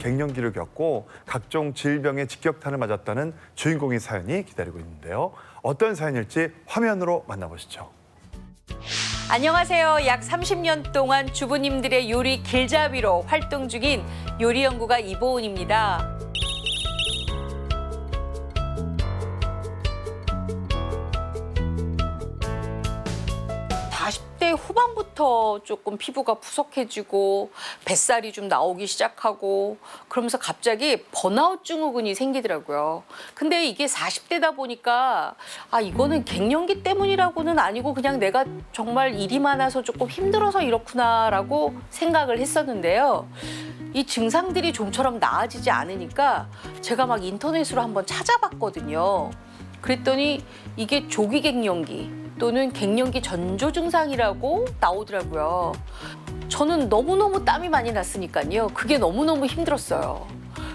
갱년기를 겪고 각종 질병의 직격탄을 맞았다는 주인공의 사연이 기다리고 있는데요. 어떤 사연일지 화면으로 만나보시죠. 안녕하세요. 약 30년 동안 주부님들의 요리 길잡이로 활동 중인 요리연구가 이보은입니다. 40대 후반부터 조금 피부가 푸석해지고 뱃살이 좀 나오기 시작하고 그러면서 갑자기 번아웃 증후군이 생기더라고요. 근데 이게 40대다 보니까 이거는 갱년기 때문이라고는 아니고 그냥 내가 정말 일이 많아서 조금 힘들어서 이렇구나라고 생각을 했었는데요. 이 증상들이 좀처럼 나아지지 않으니까 제가 막 인터넷으로 한번 찾아봤거든요. 그랬더니 이게 조기 갱년기 또는 갱년기 전조 증상이라고 나오더라고요. 저는 너무너무 땀이 많이 났으니까요. 그게 너무너무 힘들었어요.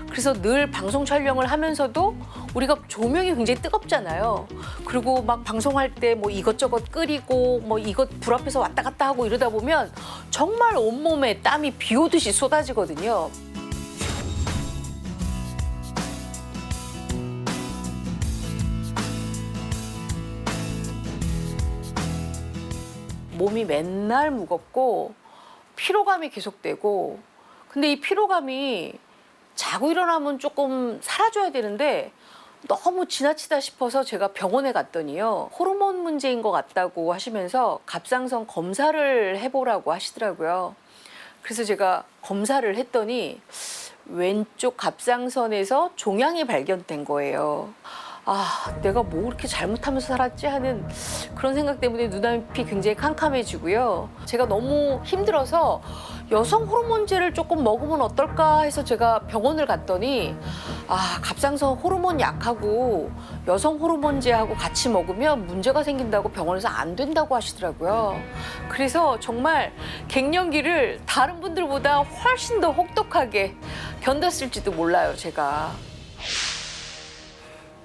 그래서 늘 방송 촬영을 하면서도 우리가 조명이 굉장히 뜨겁잖아요. 그리고 막 방송할 때 뭐 이것저것 끓이고 뭐 이것 불 앞에서 왔다 갔다 하고 이러다 보면 정말 온몸에 땀이 비 오듯이 쏟아지거든요. 몸이 맨날 무겁고 피로감이 계속되고 근데 이 피로감이 자고 일어나면 조금 사라져야 되는데 너무 지나치다 싶어서 제가 병원에 갔더니요. 호르몬 문제인 것 같다고 하시면서 갑상선 검사를 해보라고 하시더라고요. 그래서 제가 검사를 했더니 왼쪽 갑상선에서 종양이 발견된 거예요. 내가 뭐 그렇게 잘못하면서 살았지 하는 그런 생각 때문에 눈앞이 굉장히 캄캄해지고요. 제가 너무 힘들어서 여성 호르몬제를 조금 먹으면 어떨까 해서 제가 병원을 갔더니 갑상선 호르몬 약하고 여성 호르몬제하고 같이 먹으면 문제가 생긴다고 병원에서 안 된다고 하시더라고요. 그래서 정말 갱년기를 다른 분들보다 훨씬 더 혹독하게 견뎠을지도 몰라요, 제가.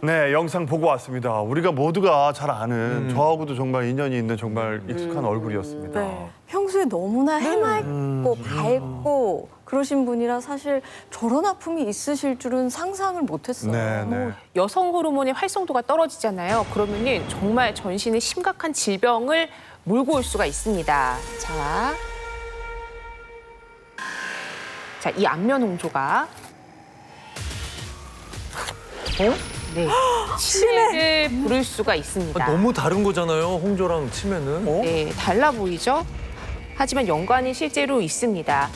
네, 영상 보고 왔습니다. 우리가 모두가 잘 아는 저하고도 정말 인연이 있는 정말 익숙한 얼굴이었습니다. 네. 평소에 너무나 해맑고 밝고 그러신 분이라 사실 저런 아픔이 있으실 줄은 상상을 못했어요. 네. 여성 호르몬의 활성도가 떨어지잖아요. 그러면은 정말 전신에 심각한 질병을 몰고 올 수가 있습니다. 자, 이 안면 홍조가 네, 치매를 부를 수가 있습니다. 너무 다른 거잖아요, 홍조랑 치매는. 네, 달라 보이죠? 하지만 연관이 실제로 있습니다.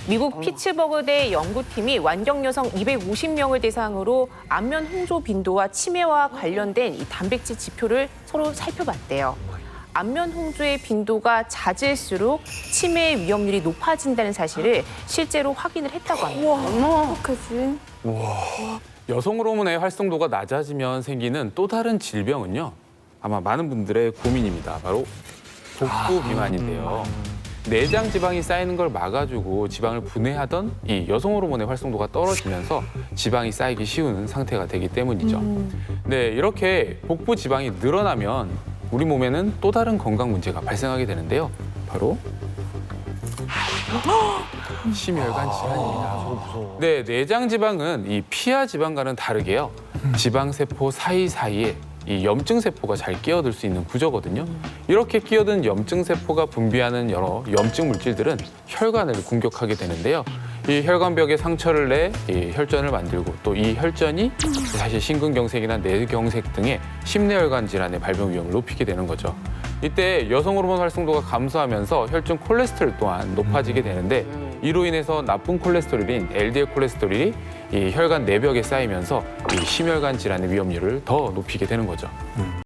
미국 피츠버그대 연구팀이 완경 여성 250명을 대상으로 안면 홍조 빈도와 치매와 관련된 이 단백질 지표를 서로 살펴봤대요. 안면 홍조의 빈도가 잦을수록 치매 위험률이 높아진다는 사실을 실제로 확인을 했다고 합니다. 어떡하지? 여성 호르몬의 활성도가 낮아지면 생기는 또 다른 질병은요. 아마 많은 분들의 고민입니다. 바로 복부 비만인데요. 내장 지방이 쌓이는 걸 막아주고 지방을 분해하던 이 여성 호르몬의 활성도가 떨어지면서 지방이 쌓이기 쉬운 상태가 되기 때문이죠. 네, 이렇게 복부 지방이 늘어나면 우리 몸에는 또 다른 건강 문제가 발생하게 되는데요. 바로 심혈관 질환입니다. 네, 내장 지방은 이 피하 지방과는 다르게요. 지방 세포 사이사이에 이 염증 세포가 잘 끼어들 수 있는 구조거든요. 이렇게 끼어든 염증 세포가 분비하는 여러 염증 물질들은 혈관을 공격하게 되는데요. 이 혈관벽에 상처를 내 이 혈전을 만들고 또 이 혈전이 사실 심근경색이나 뇌경색 등의 심내혈관 질환의 발병 위험을 높이게 되는 거죠. 이때 여성 호르몬 활성도가 감소하면서 혈중 콜레스테롤 또한 높아지게 되는데 이로 인해서 나쁜 콜레스테롤인 LDL 콜레스테롤이 이 혈관 내벽에 쌓이면서 이 심혈관 질환의 위험률을 더 높이게 되는 거죠.